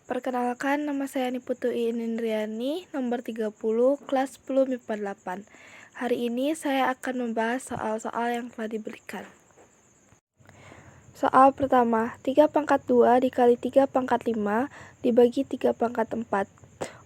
Perkenalkan, nama saya Niputu Indriani, nomor 30, kelas 10 MIPA 8. Hari ini saya akan membahas soal-soal yang telah diberikan. Soal pertama, 3 pangkat 2 dikali 3 pangkat 5 dibagi 3 pangkat 4.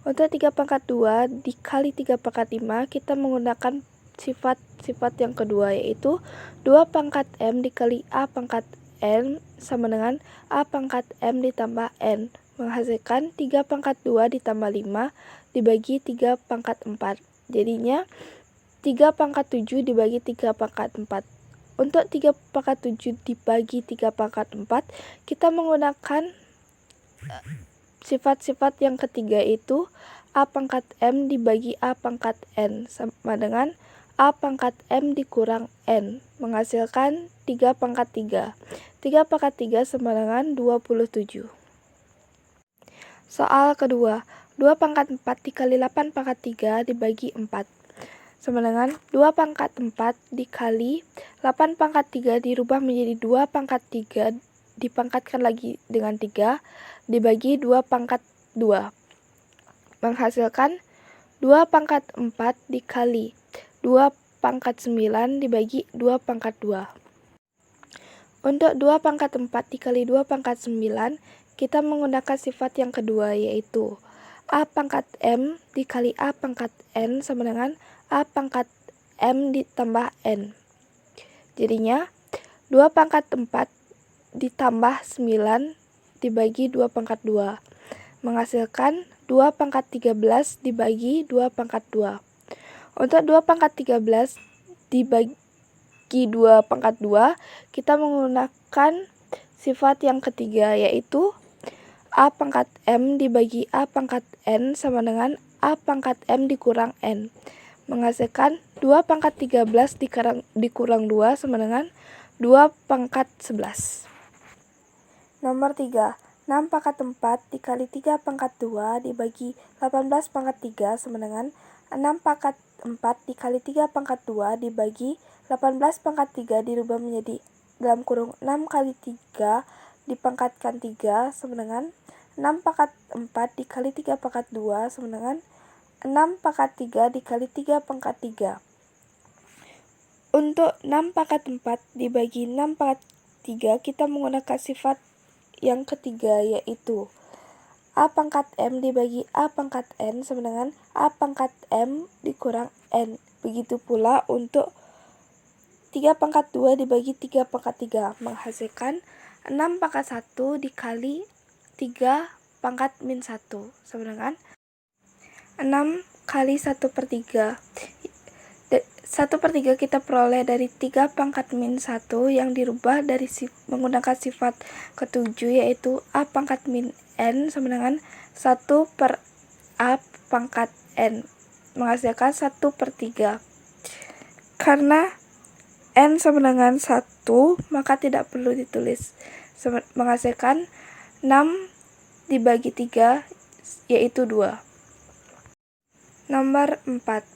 Untuk 3 pangkat 2 dikali 3 pangkat 5, kita menggunakan sifat yang kedua, yaitu 2 pangkat M dikali A pangkat N sama dengan A pangkat M ditambah N, menghasilkan 3 pangkat 2 ditambah 5 dibagi 3 pangkat 4. Jadinya 3 pangkat 7 dibagi 3 pangkat 4. Untuk 3 pangkat 7 dibagi 3 pangkat 4, kita menggunakan sifat-sifat yang ketiga, itu A pangkat M dibagi A pangkat N sama dengan A pangkat M dikurang N, menghasilkan 3 pangkat 3. 3 pangkat 3 sama dengan 27. Soal kedua, 2 pangkat 4 dikali 8 pangkat 3 dibagi 4 sama dengan 2 pangkat 4 dikali 8 pangkat 3 dirubah menjadi 2 pangkat 3 dipangkatkan lagi dengan 3 dibagi 2 pangkat 2, menghasilkan 2 pangkat 4 dikali 2 pangkat 9 dibagi 2 pangkat 2. Untuk 2 pangkat 4 dikali 2 pangkat 9, kita menggunakan sifat yang kedua, yaitu A pangkat M dikali A pangkat N sama dengan A pangkat M ditambah N. Jadinya 2 pangkat 4 ditambah 9 dibagi 2 pangkat 2, menghasilkan 2 pangkat 13 dibagi 2 pangkat 2. Untuk 2 pangkat 13 dibagi 2 pangkat 2, kita menggunakan sifat yang ketiga, yaitu A pangkat M dibagi A pangkat N sama dengan A pangkat M dikurang N, menghasilkan 2 pangkat 13 dikurang 2 sama dengan 2 pangkat 11. Nomor 3, 6 pangkat 4 dikali 3 pangkat 2 dibagi 18 pangkat 3 sama dengan 6 pangkat 4 dikali 3 pangkat 2 dibagi 18 pangkat 3 dirubah menjadi dalam kurung 6 kali 3 dipangkatkan 3 sama dengan 6 pangkat 4 dikali 3 pangkat 2 sama dengan 6 pangkat 3 dikali 3 pangkat 3. Untuk 6 pangkat 4 dibagi 6 pangkat 3, kita menggunakan sifat yang ketiga, yaitu A pangkat M dibagi A pangkat N sama dengan A pangkat M dikurang N. Begitu pula untuk 3 pangkat 2 dibagi 3 pangkat 3, menghasilkan 6 pangkat 1 dikali 3 pangkat min 1 sama dengan 6 kali 1/3. 1/3 kita peroleh dari 3 pangkat min 1 yang dirubah dari menggunakan sifat ketujuh, yaitu A pangkat min N sama dengan 1 per A pangkat N, menghasilkan 1/3. Karena N sama dengan 1, maka tidak perlu ditulis, menghasilkan 6 dibagi 3, yaitu 2. Nomor 4,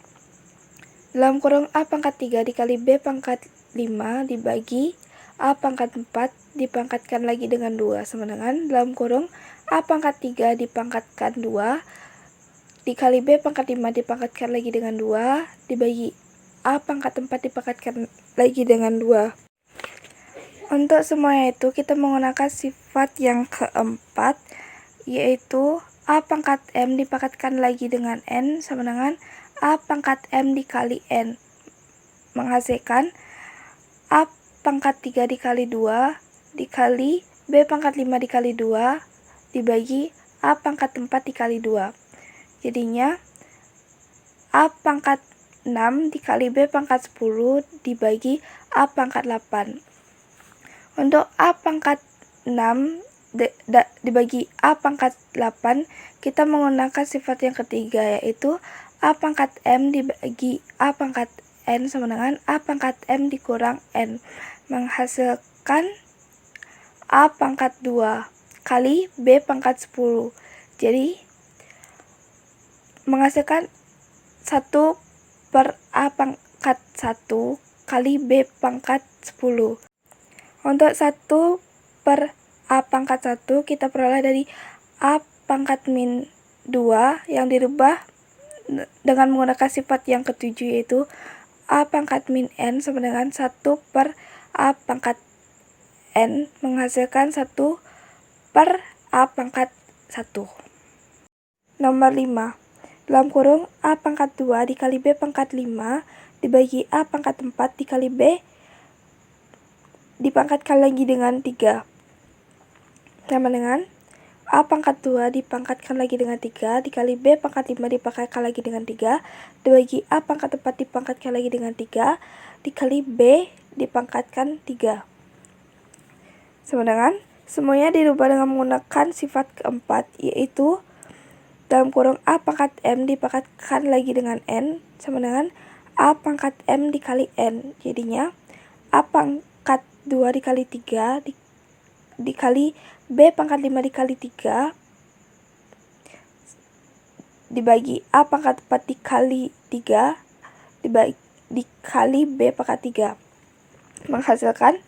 dalam kurung A pangkat 3 dikali B pangkat 5 dibagi A pangkat 4 dipangkatkan lagi dengan 2 sama dengan dalam kurung A pangkat 3 dipangkatkan 2 dikali B pangkat 5 dipangkatkan lagi dengan 2 dibagi A pangkat 4 dipangkatkan lagi dengan 2. Untuk semuanya itu kita menggunakan sifat yang keempat, yaitu A pangkat M dipangkatkan lagi dengan N sama dengan A pangkat M dikali N, menghasilkan A pangkat 3 dikali 2 dikali B pangkat 5 dikali 2 dibagi A pangkat 4 dikali 2. Jadinya A pangkat 6 dikali B pangkat 10 dibagi A pangkat 8. Untuk A pangkat 6 dibagi A pangkat 8, kita menggunakan sifat yang ketiga, yaitu A pangkat M dibagi A pangkat N sama dengan A pangkat M dikurang N, menghasilkan A pangkat 2 kali B pangkat 10. Jadi menghasilkan 1 per A pangkat 1 kali B pangkat 10. Untuk 1 per A pangkat 1 kita peroleh dari A pangkat min 2 yang dirubah dengan menggunakan sifat yang ketujuh, yaitu A pangkat min N sama dengan 1 per A pangkat N menghasilkan 1 per A pangkat 1. Nomor 5. Dalam kurung A pangkat 2 dikali B pangkat 5 dibagi A pangkat 4 dikali B dipangkatkan lagi dengan 3. Sama dengan A pangkat 2 dipangkatkan lagi dengan 3 dikali B pangkat 5 dipangkatkan lagi dengan 3 dibagi A pangkat 4 dipangkatkan lagi dengan 3 dikali B dipangkatkan 3. Sama dengan semuanya dirubah dengan menggunakan sifat keempat, yaitu dalam kurung A pangkat M dipangkatkan lagi dengan N sama dengan A pangkat M dikali N. Jadinya A pangkat 2 dikali 3 dikali B pangkat 5 dikali 3 dibagi A pangkat 4 dikali 3 dikali B pangkat 3 menghasilkan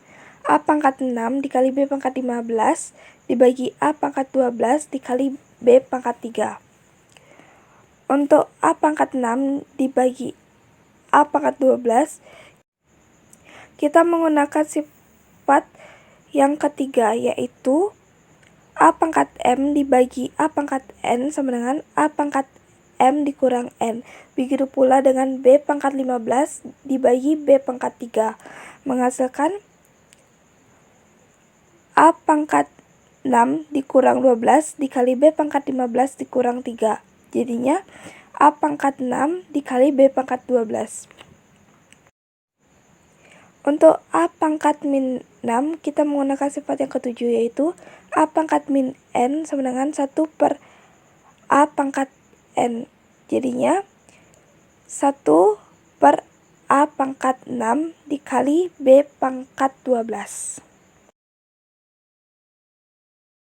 A pangkat 6 dikali B pangkat 15 dibagi A pangkat 12 dikali B pangkat 3. Untuk A pangkat 6 dibagi A pangkat 12, kita menggunakan sifat yang ketiga, yaitu A pangkat M dibagi A pangkat N sama dengan A pangkat M dikurang N. Begitu pula dengan B pangkat 15 dibagi B pangkat 3. Menghasilkan A pangkat 6 dikurang 12 dikali B pangkat 15 dikurang 3. Jadinya A pangkat 6 dikali B pangkat 12. Untuk A pangkat min 6, kita menggunakan sifat yang ketujuh, yaitu A pangkat min N sama dengan 1 per A pangkat N. Jadinya 1 per A pangkat 6 dikali B pangkat 12.